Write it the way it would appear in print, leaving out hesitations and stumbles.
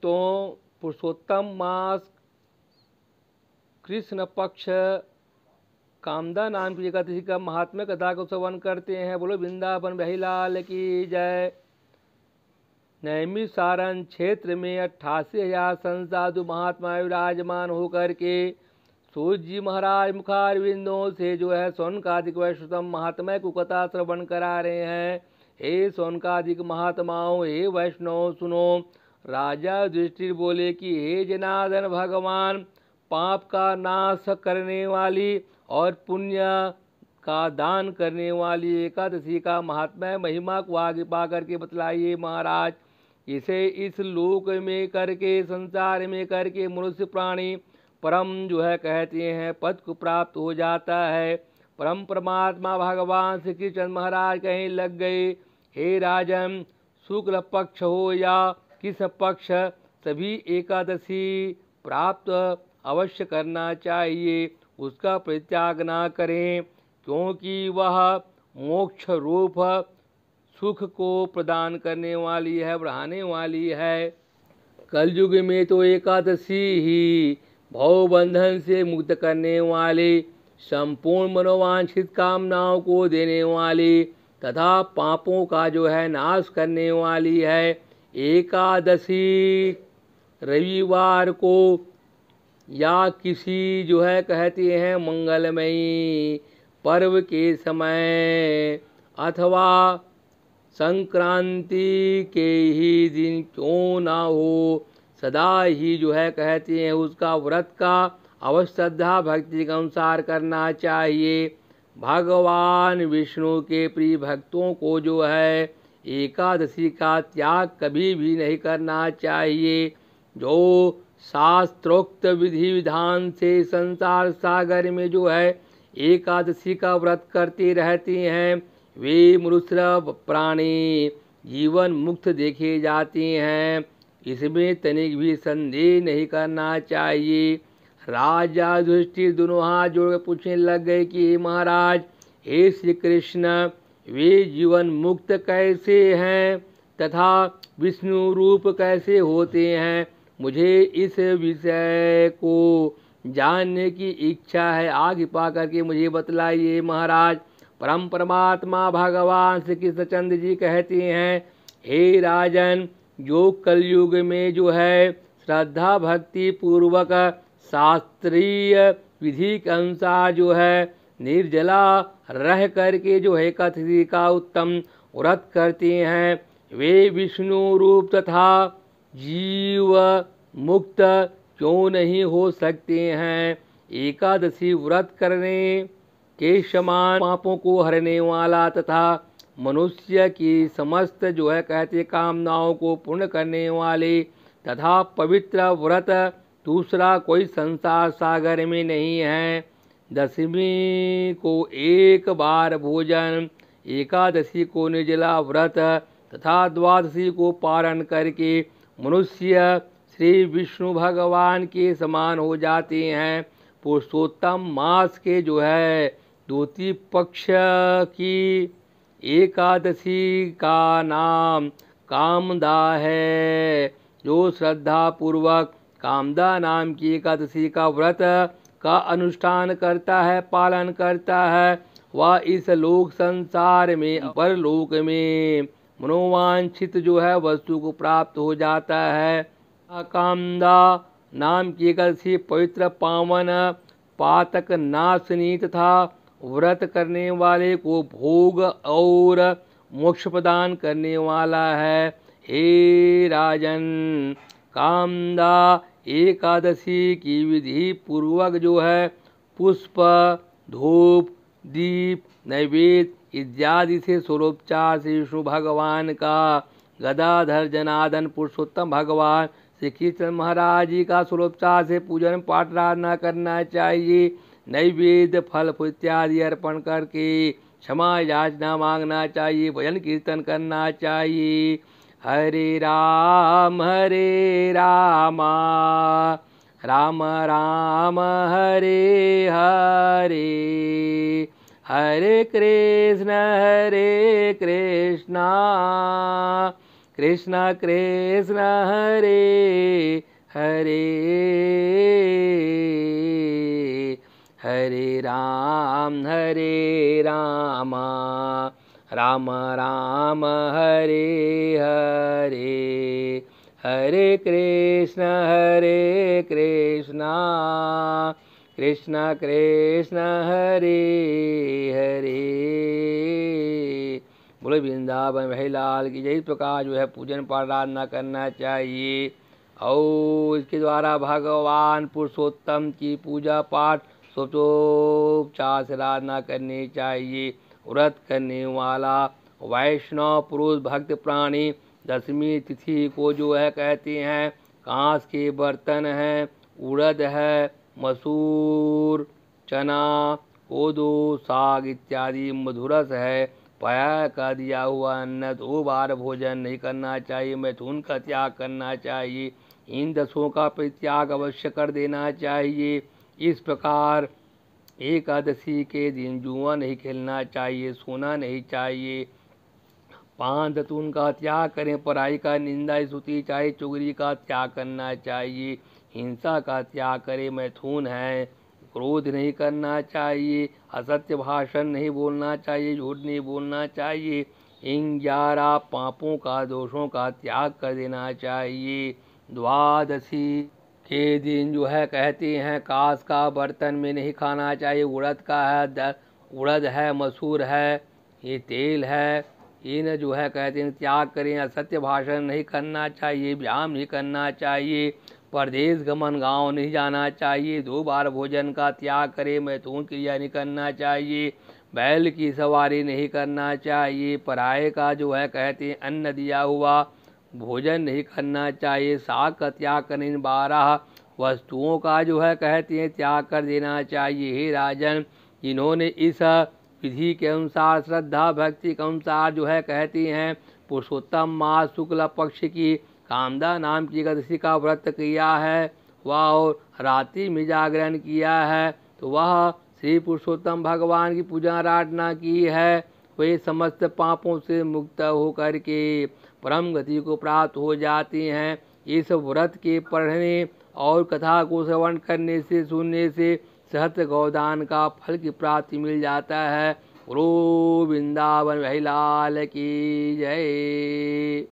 भक्तों पुरुषोत्तम मास कृष्ण पक्ष कामदा नाम की एकादशी का महात्म्य कथा को श्रवण करते हैं। बोलो वृंदावन बिहारी लाल की जय। नैमिषारण्य क्षेत्र में 88,000 संसाधु महात्मा विराजमान होकर के सूत जी महाराज मुखारविंदों से सौनकादिक वैष्णव महात्मा को कथा श्रवण करा रहे हैं। हे सौनकादिक महात्माओं, हे वैष्णव सुनो। राजा युधिष्ठिर बोले कि हे जनार्दन भगवान, पाप का नाश करने वाली और पुण्य का दान करने वाली एकादशी का महात्मा महिमा को आगे पा करके बतलाइए महाराज। इसे इस लोक में करके, संसार में करके मनुष्य प्राणी परम कहते हैं पद को प्राप्त हो जाता है। परम परमात्मा भगवान श्री कृष्ण महाराज कहीं लग गए, हे राजन, शुक्ल पक्ष हो या कृष्ण पक्ष, सभी एकादशी प्राप्त अवश्य करना चाहिए, उसका परित्याग ना करें, क्योंकि वह मोक्ष रूप सुख को प्रदान करने वाली है, बढ़ाने वाली है। कलयुग में तो एकादशी ही भवबंधन से मुक्त करने वाली, संपूर्ण मनोवांछित कामनाओं को देने वाली तथा पापों का नाश करने वाली है। एकादशी रविवार को या किसी कहते हैं मंगलमयी पर्व के समय अथवा संक्रांति के ही दिन क्यों ना हो, सदा ही कहते हैं उसका व्रत का अवश्य श्रद्धा भक्ति के अनुसार करना चाहिए। भगवान विष्णु के प्रिय भक्तों को एकादशी का त्याग कभी भी नहीं करना चाहिए। जो शास्त्रोक्त विधि विधान से संसार सागर में एकादशी का व्रत करते रहते हैं, वे मनुष्य प्राणी जीवन मुक्त देखे जाते हैं, इसमें तनिक भी संदेह नहीं करना चाहिए। राजा युधिष्ठिर दोनों हाथ जोड़कर पूछने लग गए कि महाराज, हे श्री कृष्ण, वे जीवन मुक्त कैसे हैं तथा विष्णु रूप कैसे होते हैं? मुझे इस विषय को जानने की इच्छा है, आगे पा करके मुझे बतलाइए महाराज। परम परमात्मा भगवान श्री कृष्णचंद्र जी कहते हैं, हे राजन, जो कलयुग में श्रद्धा भक्ति पूर्वक शास्त्रीय विधि के अनुसार निर्जला रह करके एकादशी का उत्तम व्रत करते हैं, वे विष्णु रूप तथा जीव मुक्त क्यों नहीं हो सकते हैं? एकादशी व्रत करने के समान पापों को हरने वाला तथा मनुष्य की समस्त कहते कामनाओं को पूर्ण करने वाले तथा पवित्र व्रत दूसरा कोई संसार सागर में नहीं है। दशमी को एक बार भोजन, एकादशी को निर्जला व्रत तथा द्वादशी को पारण करके मनुष्य श्री विष्णु भगवान के समान हो जाते हैं। पुरुषोत्तम मास के द्वितीय पक्ष की एकादशी का नाम कामदा है। जो श्रद्धा पूर्वक कामदा नाम की एकादशी का व्रत का अनुष्ठान करता है, पालन करता है, वह इस लोक संसार में परलोक में मनोवांछित वस्तु को प्राप्त हो जाता है। कामदा नाम की एकादशी पवित्र पावन पातक नाशनी तथा व्रत करने वाले को भोग और मोक्ष प्रदान करने वाला है। हे राजन, कामदा एकादशी की विधि पूर्वक पुष्प, धूप, दीप, नैवेद्य इत्यादि से स्वरोपचार से विष्णु भगवान का, गदाधर जनार्दन पुरुषोत्तम भगवान श्री कृष्ण महाराज जी का स्वरोपचार से पूजन पाठ आराधना करना चाहिए। नैवेद्य फल इत्यादि अर्पण करके क्षमा याचना मांगना चाहिए, भजन कीर्तन करना चाहिए। हरे राम राम राम हरे हरे, हरे कृष्ण कृष्ण कृष्ण हरे हरे हरे राम राम राम हरे हरे हरे कृष्ण कृष्ण कृष्ण हरे हरे। बोले वृंदावन भाई लाल की जय। प्रकार जो है पूजन प्रार्थना करना चाहिए और इसके द्वारा भगवान पुरुषोत्तम की पूजा पाठ सोचोपचार से आराधना करनी चाहिए। व्रत करने वाला वैष्णव पुरुष भक्त प्राणी दशमी तिथि को जो है कहते हैं कांस के बर्तन हैं, उड़द है, मसूर, चना, कोदो, साग इत्यादि मधुरस है, पाया का दिया हुआ अन्न 2 बार भोजन नहीं करना चाहिए, मैथुन का त्याग करना चाहिए, इन 10 का परित्याग अवश्य कर देना चाहिए। इस प्रकार एकादशी के दिन जुआ नहीं खेलना चाहिए, सोना नहीं चाहिए, पान दतून का त्याग करें, पराई का निंदा स्तुति चाहे चुगली का त्याग करना चाहिए, हिंसा का त्याग करें, मैथुन है, क्रोध नहीं करना चाहिए, असत्य भाषण नहीं बोलना चाहिए, झूठ नहीं बोलना चाहिए, इन 11 पापों का दोषों का त्याग कर देना चाहिए। द्वादशी के दिन जो है कहते हैं कांस का बर्तन में नहीं खाना चाहिए, उड़द है, मसूर है, ये तेल है, इन जो है कहते हैं त्याग करें, असत्य भाषण नहीं करना चाहिए, व्यायाम नहीं करना चाहिए, परदेश गमन गांव नहीं जाना चाहिए, 2 बार भोजन का त्याग करें, मैथुन क्रिया नहीं करना चाहिए, बैल की सवारी नहीं करना चाहिए, पराये का जो है कहते हैं अन्न दिया हुआ भोजन नहीं करना चाहिए, साग का त्याग करें, 12 वस्तुओं का जो है कहते हैं त्याग कर देना चाहिए। हे राजन, जिन्होंने इस विधि के अनुसार श्रद्धा भक्ति के अनुसार जो है कहती हैं पुरुषोत्तम मास शुक्ल पक्ष की कामदा नाम की एकादशी का व्रत किया है वह और रात्रि में जागरण किया है, तो वह श्री पुरुषोत्तम भगवान की पूजा आराधना की है, वे समस्त पापों से मुक्त होकर के परम गति को प्राप्त हो जाती हैं। इस व्रत के पढ़ने और कथा को श्रवण करने से सुनने से सहस्त्र गौदान का फल की प्राप्ति मिल जाता है। गुरु वृंदावन भाई लाल की जय।